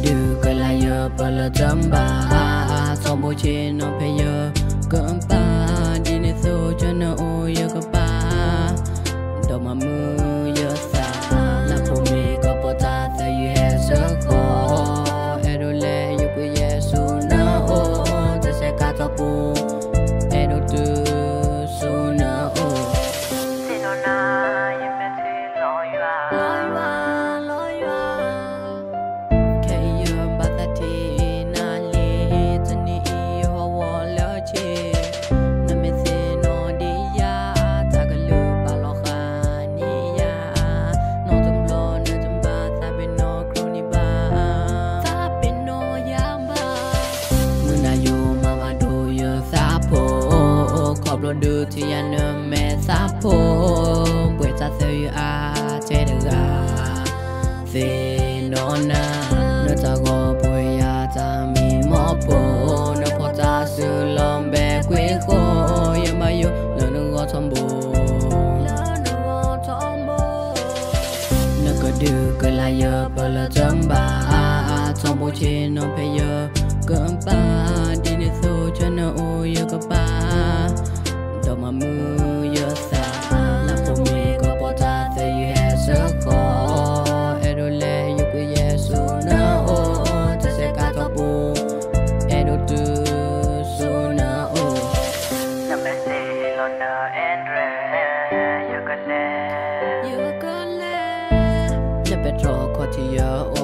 đưa cái lại giờ bờ lơ chấm ba xong bôi trên nó phải giờ cấm ba đi nên số cho nó ôi giờ cấm ba đâu mà mưa giờ xa là phụ mi có bỏ ta tại vì hè sớm khó edo lệ yêu quý Giêsu nó ô ta sẽ cả tao bu edo tu su nó ô xin nó na yêu mẹ thì lối va cái yêu bắt ta thì na li chân đi yêu hoa lỡ chi na mẹ thì nó đi ya ta cái lu ba lo kha ni ya nó tụm lo nó tụm ba ta bên nó crony ba ta bên nó ya ba mưa na yo mama do yo sa poขอบรถดูที่ยันแม่สาโพเปิดจะเสียอาเจเดอาเซนอนาเนื้อจะก็ปุยยาจะมีหมอโปเนื้อพอจะซื้อลมแบกวิโคยังมาอยู่เนื้อก็ทอมโบเนื้อก็ดื้อก็ลายเยอะเปิดละจังบาทอมโบเชนน้องเพเยอะเกินป้าดีในโซจนโอเยอะก็ป้าดอกมามือเยอะสาและผมมีก็ปอดาแต่อยู่แห่เสือคอเอโดเลอยู่กับเยซูนะโอจะเสกาตบูเอโดตูซูนะโอน้ำแม่ซีลอนเนอร์แอนเดรอยู่กันเล่และเปโตรคอที่เยอะโอ